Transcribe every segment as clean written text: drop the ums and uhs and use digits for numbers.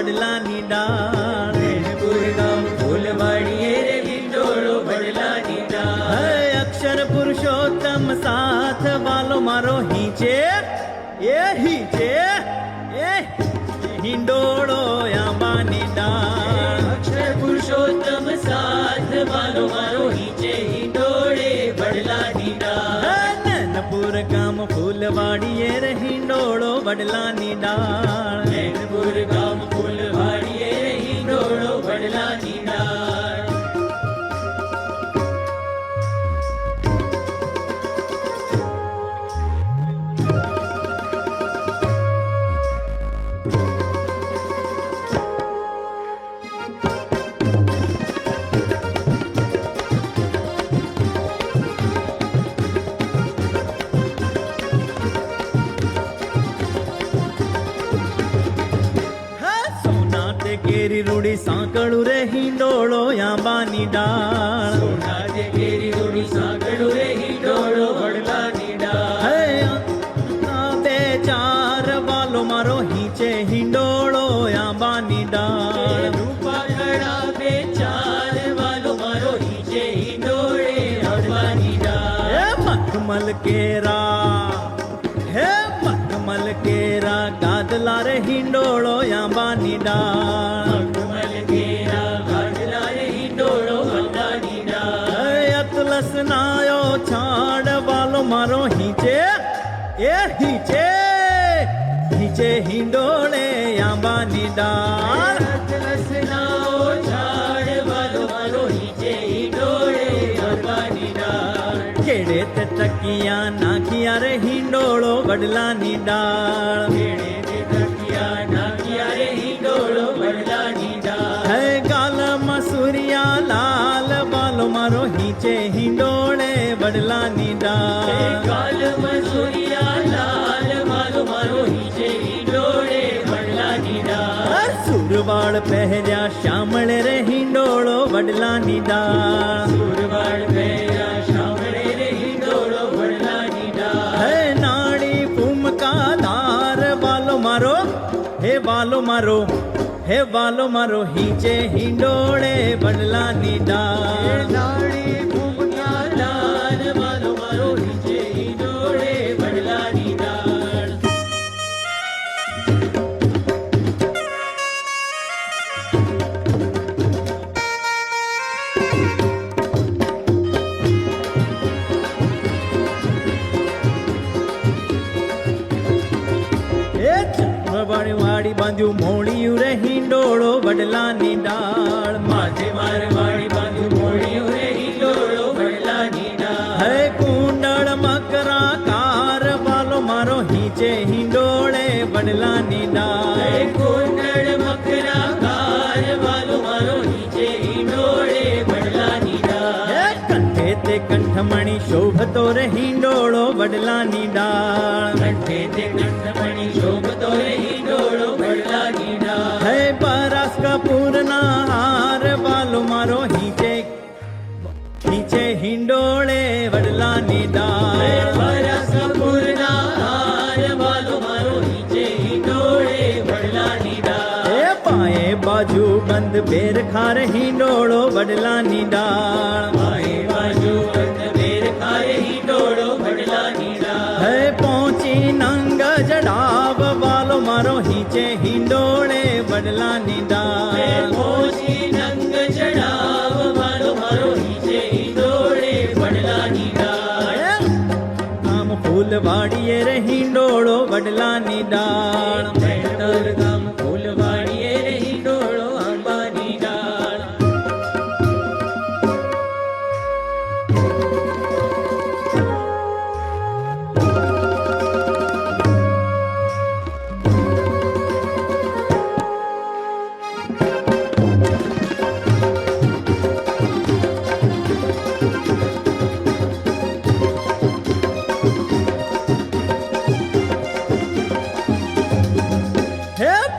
વડલાની ડાળ. મેણપુર ગામ ફૂલવાડીએ રે હિંડોળો વડલાની ડાળ. હે અક્ષર પુરુષોત્તમ સાથ વાલો મારો હિંચે એ હિંચે એ હિંડોળો આંબાની ડાળ. અક્ષર પુરુષોત્તમ સાથ વાલો મારો હિંચે હિંડોળે વડલાની ડાળ. નનપુર ગામ ફૂલવાડીએ રે હિંડોળો વડલાની ડાળ. મેણપુર ગામ ફૂલવાડીએ રે હિંડોળો વડલાની ડાળ. સોના તે કેરી રૂડી સાંકળું રે હિંડોળો આંબાની ડાળ. સોનાજે કેરી રૂડી સાંકળું રે હિંડોળો વડલાની ડાળ. હે આ બે ચાર વાલો મારો હિંચે હિંડોળો આંબાની ડાળ. રૂપા ઘડા બે ચાર વાલો મારો હિંચે હિંડોળે આંબાની ડાળ. હે મખમલ કેરા હે મખમલ કેરા ગાદલા રે હિંડોળો આંબાની ડાળ. મખમલ કેરા ગાજલા રે હિંડોળો વડલાની ડાળ. હે અતલસ નાયો છાડ વાલો મારો હિંચે એ હિંચે હિંચે હિંડોળે આંબાની ડાળ. રસનાઓ ઝાડ વાલો મારો હિંચે હિંડોળે આંબાની ડાળ. કેડે તે ટકિયા નાખિયા રે હિંડોળો વડલાની ડાળ. કેળે તે તકિયા નાખિયા રે હિંડોળો વડલાની ડાળ. હે ગાલ મસુરિયા લાલ વાલો મારો હિંચે હિંડોળે વડલાની ડાળ. કાલ મસૂરિયા લાલ વાલો મારો હિંચે હિંડોળે વડલાની ડાળ. સુરવાળ પહેર્યા શામળે રે હિંડોળો વડલાની ડાળ. સુરવાળ પહેર્યા શામળે રે હિંડોળો વડલાની ડાળ. હે નાડી ભૂમકા ધાર વાલો મારો હે વાલો મારો હે વાલો મારો હિંચે હિંડોળે વડલાની ડાળ. નાળી ભૂમિયા લાલ વાલો મારો હિંચે હિંડોળે વડલાની ડાળ. એ ચંદ્રવાળી વાડી બાંધ્યું મોળિયું રે હિંડોળો વડલાની ડાળ. માથે મારવાડી બાંધ્યું મોળિયું રે હિંડોળો વડલાની ડાળ. હે કુંડળ મકરા કાર વાલો મારો હિંચે હિંડોળે વડલાની હે ડાળ. કુંડળ મકરા કાર વાલો મારો હિંચે હિંડોળે વડલાની ડાળ. હે કંઠે તે કંઠમણી શોભતો રે હિંડોળો વડલાની ડાળ. કંઠે તે કંઠમણી શોભતો રે હિંડોળો વડલાની ડાળ. હે પરાસ કપૂરના હાર વાલો મારો હિંચે હિંચે હિંડોળે વડલાની હે ડાળ. પરાસ કપૂરના હાર વાલો મારો હિંચે હિંડોળે વડલાની ડાળ. હે પાએ બાજુ બંધ બેર ખાર હિંડોળો વડલાની ડાળ. બાએ બાજુ બંધ બેર ખારે હિંડોળો વડલાની ડાળ. હે પહોંચી નંગ જડાવ વાલો મારો હિંચે હિંડોળે વડલાની હે ડાળ. પહોંચી નંગ ચડાવ વાલો મારો હિંચે હિંડોળે વડલાની ડાળ. આમ ફૂલવાડીએ રે હિંડોળો વડલાની ડાળ. મેણતર ગામ ફૂલવાડીએ રે હિંડોળો આંબાની ડાળ.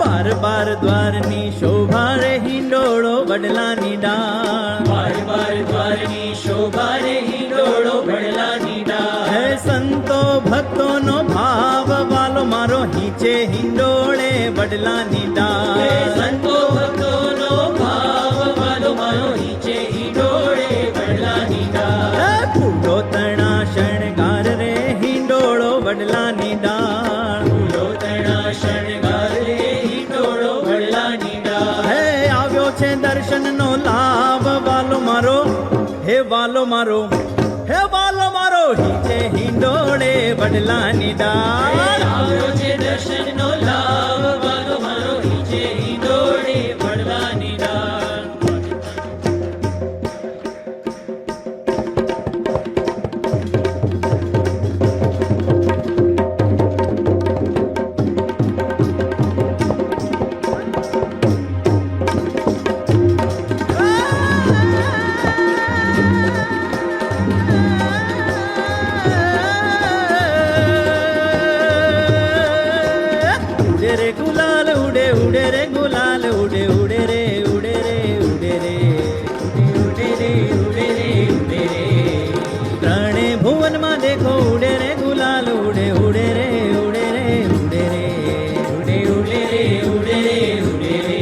બાર બાર દ્વારની શોભા રે હિંડોળો વડલાની ડાળ. બાર બાર દ્વારની શોભા રે હિંડોળો વડલાની ડાળ. હે સંતો ભક્તોનો ભાવ વાલો મારો હિંચે હિંડોળે વડલાની હે ડાળ સંતો ભક્તોનો ભાવ વાલો મારો નીચે હિંડોળે વડલાની ડાળ. ફૂલો તણા શણગાર રે હિંડોળો વડલાની ડાળ ફૂલો તણા શણગાર રે હિંડોળો વડલાની ડાળ. હે આવ્યો છે દર્શનનો લાભ વાલો મારો હે વાલો મારો હે વાલો મારો હિંચે હિંડોળે વડલાની ડાળ આવ્યો છે દર્શનનો લાભ વાલો મારો નીચે હિંડોળે વડલાની ડાળ. ઉડે રે ગુલાલ ઉડે ઉડે રે ગુલાલ ઉડે ઉડે રે ઉડે રે ઉડે રે ઉડે રે ઉડે રે ઉડે રે. ત્રણે ભુવનમાં દેખો ઉડે રે ગુલાલ ઉડે ઉડે રે ઉડે રે ઉડે રે ઉડે ઉડે રે ઉડે રે ઉડે રે.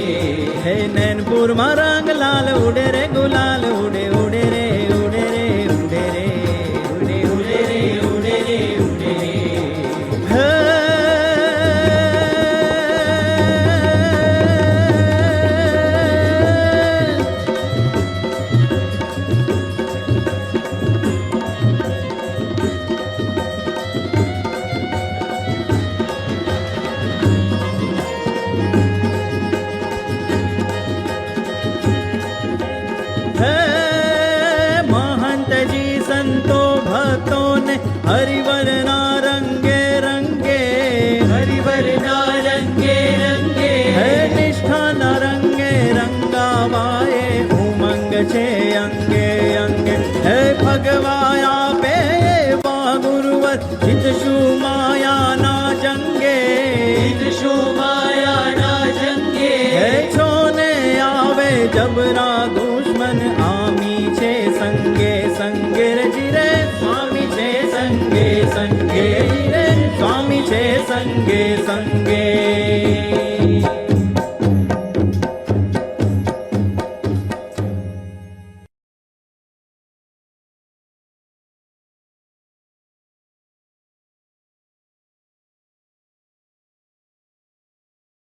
હે નૈનપુરમાં રંગ લાલ ઉડે રે ગુલાલ ઉડે ઉડે રે ઉડે રે ઉડે રે ઉડે ઉડે રે ઉડે રે ઉડે રે. હે હે મહંતજી સંતો ભક્તોને હરિવરના રંગે રંગે હરિવરના રંગે રંગે. હે નિષ્ઠાના રંગે રંગાવાએ ઉમંગ છે અંગે અંગે હે ભગવાયા આપે એવા ગુરુવર જીતશું માયાના જંગે જીતશું માયાના જંગે. હે છોને આવે જબરા દુશ્મન આમી છે સંગે સંગે રે જીરે સ્વામી છે સંગે સંગે રે સ્વામી છે સંગે સંગે